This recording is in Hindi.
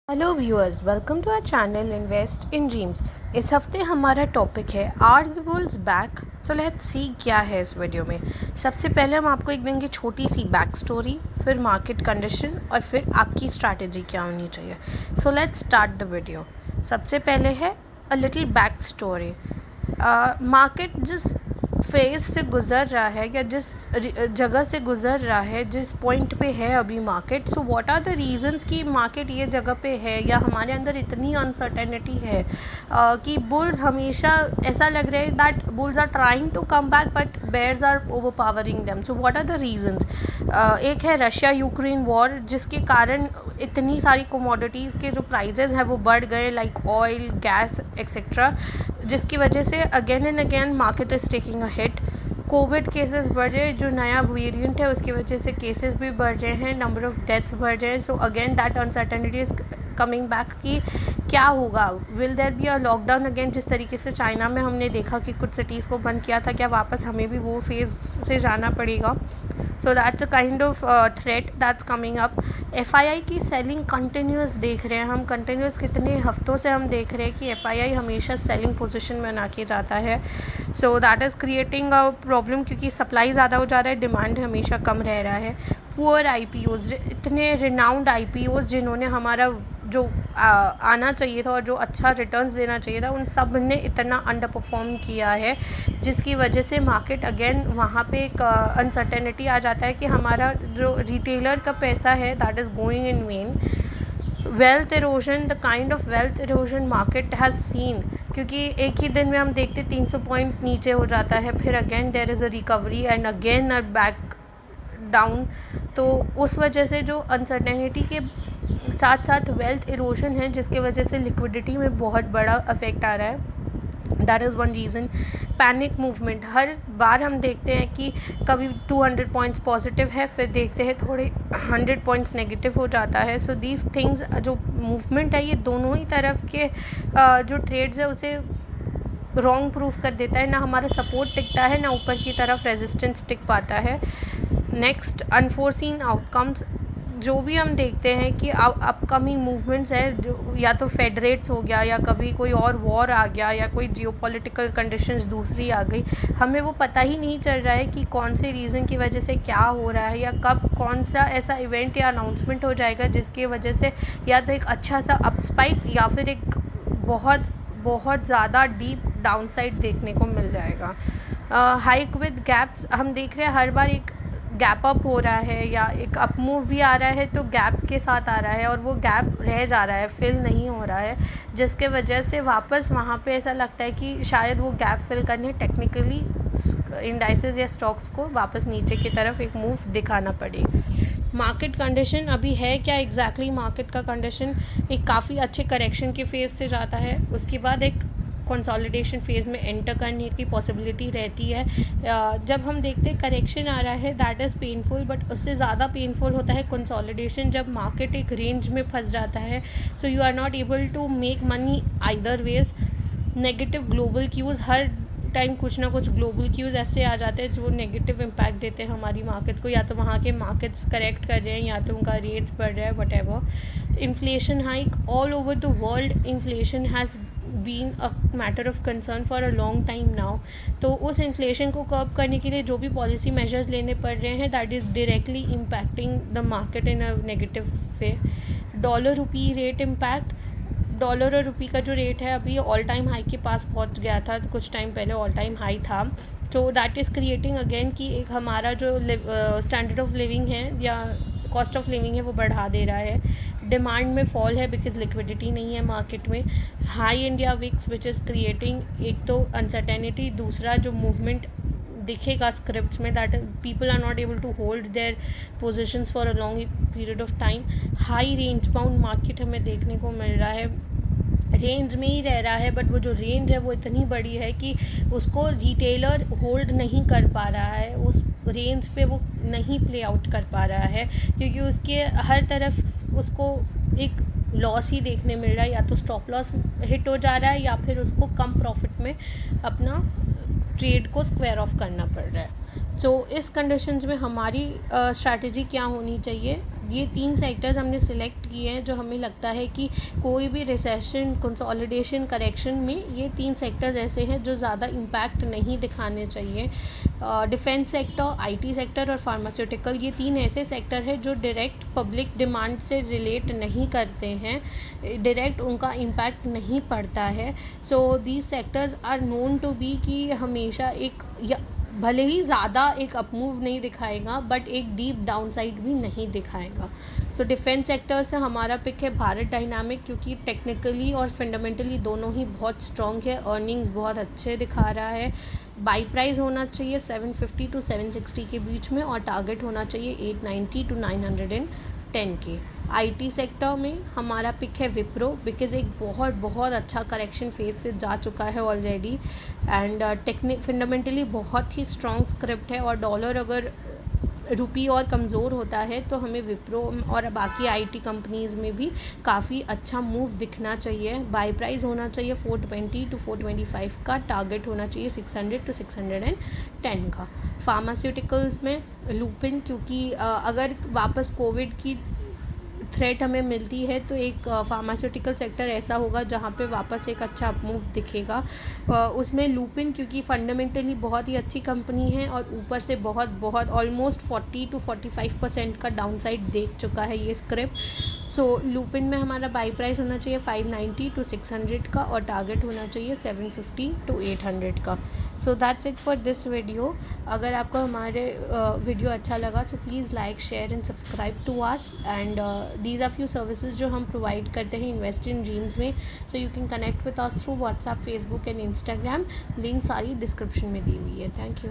Hello viewers, welcome to our channel invest in dreams. इस हफ्ते हमारा टॉपिक है are the bulls back. So let's see क्या है इस वीडियो में। सबसे पहले हम आपको एक देंगे छोटी सी बैक स्टोरी, फिर मार्केट कंडीशन और फिर आपकी स्ट्रैटेजी क्या होनी चाहिए। So let's start the video. सबसे पहले है a little back story. Market जिस फेज से गुज़र रहा है या जिस जगह से गुज़र रहा है, जिस पॉइंट पे है अभी market, so what are the reasons कि मार्केट ये जगह पे है या हमारे अंदर इतनी अनसर्टेनिटी है कि बुल्स हमेशा ऐसा लग रहा है that bulls are trying to come back but bears are overpowering them. So what are the reasons? एक है रशिया यूक्रेन वॉर, जिसके कारण इतनी सारी कमोडिटीज़ के जो प्राइजेज़ हैं वो बढ़ गए, लाइक ऑयल, गैस एक्सेट्रा, जिसकी वजह से again and again market is taking a hit. Covid cases बढ़ रहे हैं, जो नया वेरिएंट है उसकी वजह से केसेस भी बढ़ रहे हैं, नंबर ऑफ़ डेथ्स बढ़ रहे हैं। So again that uncertainty is coming back कि क्या होगा, will there be a lockdown again. जिस तरीके से चाइना में हमने देखा कि कुछ सिटीज़ को बंद किया था, क्या वापस हमें भी वो फेज़ से जाना पड़ेगा? So that's a kind of threat that's coming up. FII की सेलिंग कंटिन्यूस देख रहे हैं हम, कंटिन्यूस कितने हफ्तों से हम देख रहे हैं कि FII हमेशा सेलिंग पोजीशन में बना के जाता है। So that is creating a problem, क्योंकि सप्लाई ज़्यादा हो जा रहा है, डिमांड हमेशा कम रह रहा है। पुअर IPOs, इतने रिनाउंड IPOs जिन्होंने हमारा जो आना चाहिए था और जो अच्छा रिटर्न्स देना चाहिए था, उन सब ने इतना अंडर परफॉर्म किया है, जिसकी वजह से मार्केट अगेन वहाँ पे एक अनसर्टेनिटी आ जाता है कि हमारा जो रिटेलर का पैसा है that is going in when. Wealth erosion, the kind of wealth erosion market has seen, क्योंकि एक ही दिन में हम देखते 300 पॉइंट नीचे हो जाता है, फिर again there is a recovery and again a back down. तो उस वजह से जो अनसर्टेनिटी के साथ साथ वेल्थ इरोजन है, जिसके वजह से लिक्विडिटी में बहुत बड़ा अफेक्ट आ रहा है। That is one reason. Panic movement, हर बार हम देखते हैं कि कभी 200 पॉइंट्स पॉजिटिव है, फिर देखते हैं थोड़े 100 पॉइंट्स नेगेटिव हो जाता है। सो दीज थिंग्स, जो मूवमेंट है, ये दोनों ही तरफ के जो ट्रेड्स है उसे रॉन्ग प्रूफ कर देता है। ना हमारा सपोर्ट टिकता है, ना ऊपर की तरफ रेजिस्टेंस टिक पाता है। Next, unforeseen outcomes. जो भी हम देखते हैं कि अपकमिंग मूवमेंट्स है, जो या तो फेड रेट्स हो गया, या कभी कोई और वॉर आ गया, या कोई जियोपॉलिटिकल कंडीशंस दूसरी आ गई, हमें वो पता ही नहीं चल रहा है कि कौन से रीज़न की वजह से क्या हो रहा है, या कब कौन सा ऐसा इवेंट या अनाउंसमेंट हो जाएगा जिसकी वजह से या तो एक अच्छा सा अप स्पाइक या फिर एक बहुत बहुत ज़्यादा डीप डाउनसाइड देखने को मिल जाएगा। हाइक विद गैप्स, हम देख रहे हैं हर बार एक गैप अप हो रहा है या एक अप मूव भी आ रहा है, तो गैप के साथ आ रहा है और वो गैप रह जा रहा है, फिल नहीं हो रहा है, जिसके वजह से वापस वहाँ पे ऐसा लगता है कि शायद वो गैप फिल करने टेक्निकली इंडाइसेस या स्टॉक्स को वापस नीचे की तरफ एक मूव दिखाना पड़े। मार्केट कंडीशन अभी है क्या एग्जैक्टली? मार्केट का कंडीशन एक काफ़ी अच्छे करेक्शन के फेज़ से जाता है, उसके बाद एक कंसोलिडेशन फेज़ में एंटर करने की पॉसिबिलिटी रहती है। जब हम देखते हैं करेक्शन आ रहा है, दैट इज़ पेनफुल, बट उससे ज़्यादा पेनफुल होता है कंसोलिडेशन, जब मार्केट एक रेंज में फंस जाता है। So you are not able to make money either ways. Negative global cues, हर टाइम कुछ ना कुछ ग्लोबल क्यूज़ ऐसे आ जाते हैं जो नेगेटिव इम्पैक्ट देते हैं हमारी मार्केट्स को, या तो वहाँ के मार्केट्स करेक्ट कर रहे हैं, या तो उनका रेट्स बढ़ रहा है, what. Inflation hike all over the world, inflation has been a matter of concern for a long time now. तो उस इन्फ्लेशन को कर्ब करने के लिए जो भी पॉलिसी मेजर्स लेने पड़ रहे हैं, that is directly impacting the market in a negative way. Dollar rupee rate impact, dollar और रुपी का जो रेट है अभी ऑल टाइम हाई के पास पहुंच गया था, कुछ टाइम पहले ऑल टाइम हाई था। तो दैट इज़ क्रिएटिंग अगेन कि एक हमारा जो स्टैंडर्ड ऑफ लिविंग है या कॉस्ट ऑफ लिविंग है वो बढ़ा दे रहा है। डिमांड में फॉल है बिकॉज लिक्विडिटी नहीं है मार्केट में। High India VIX which is creating एक तो अनसर्टेनिटी, दूसरा जो मूवमेंट दिखेगा स्क्रिप्ट्स में, that people are not able to hold their positions for a long period of time. High range bound market हमें देखने को मिल रहा है, रेंज में ही रह रहा है, बट वो जो रेंज है वो इतनी बड़ी है कि उसको रिटेलर होल्ड नहीं कर पा रहा है, उस रेंज पे वो नहीं प्ले आउट कर पा रहा है, क्योंकि उसके हर तरफ उसको एक लॉस ही देखने मिल रहा है, या तो स्टॉप लॉस हिट हो जा रहा है, या फिर उसको कम प्रॉफिट में अपना ट्रेड को स्क्वायर ऑफ करना पड़ रहा है। सो इस कंडीशंस में हमारी स्ट्रैटेजी क्या होनी चाहिए? ये 3 सेक्टर्स हमने सिलेक्ट किए हैं जो हमें लगता है कि कोई भी रिसेशन, कंसोलिडेशन, करेक्शन में ये 3 सेक्टर्स ऐसे हैं जो ज़्यादा इम्पैक्ट नहीं दिखाने चाहिए। डिफेंस सेक्टर, आईटी सेक्टर और फार्मास्यूटिकल, ये 3 ऐसे सेक्टर हैं जो डायरेक्ट पब्लिक डिमांड से रिलेट नहीं करते हैं, डायरेक्ट उनका इम्पैक्ट नहीं पड़ता है। So these sectors are known to be कि हमेशा एक या भले ही ज़्यादा एक अपमूव नहीं दिखाएगा बट एक डीप डाउनसाइड भी नहीं दिखाएगा। सो डिफेंस सेक्टर से हमारा पिक है भारत डायनामिक, क्योंकि टेक्निकली और फंडामेंटली दोनों ही बहुत स्ट्रॉन्ग है, अर्निंग्स बहुत अच्छे दिखा रहा है। बाई प्राइस होना चाहिए 750 to 760 के बीच में और टारगेट होना चाहिए 890 to 910 के। आईटी सेक्टर में हमारा पिक है विप्रो, बिकॉज एक बहुत अच्छा करेक्शन फेज से जा चुका है ऑलरेडी एंड फंडामेंटली बहुत ही स्ट्रॉन्ग स्क्रिप्ट है, और डॉलर अगर रुपी और कमज़ोर होता है तो हमें विप्रो और बाकी आईटी कंपनीज़ में भी काफ़ी अच्छा मूव दिखना चाहिए। बाय प्राइस होना चाहिए 420 to 425 का, टारगेट होना चाहिए 600 to 610 का। फार्मास्यूटिकल्स में लुपिन, क्योंकि अगर वापस कोविड की थ्रेट हमें मिलती है तो एक फार्मास्यूटिकल सेक्टर ऐसा होगा जहाँ पे वापस एक अच्छा अपमूव दिखेगा। उसमें लुपिन क्योंकि फंडामेंटली बहुत ही अच्छी कंपनी है और ऊपर से बहुत ऑलमोस्ट 40 to 45% का डाउनसाइड देख चुका है ये स्क्रिप्ट। सो लुपिन में हमारा बाई प्राइस होना चाहिए 590 to 600 का और टारगेट होना चाहिए 750 to 800 का। So that's it for this video. अगर आपको हमारे वीडियो अच्छा लगा तो please like, share and subscribe to us and these are few services जो हम प्रोवाइड करते हैं इन्वेस्ट इन ड्रीम्स में। So you can connect with us through WhatsApp, Facebook and Instagram. Link सारी डिस्क्रिप्शन में दी हुई है। Thank you.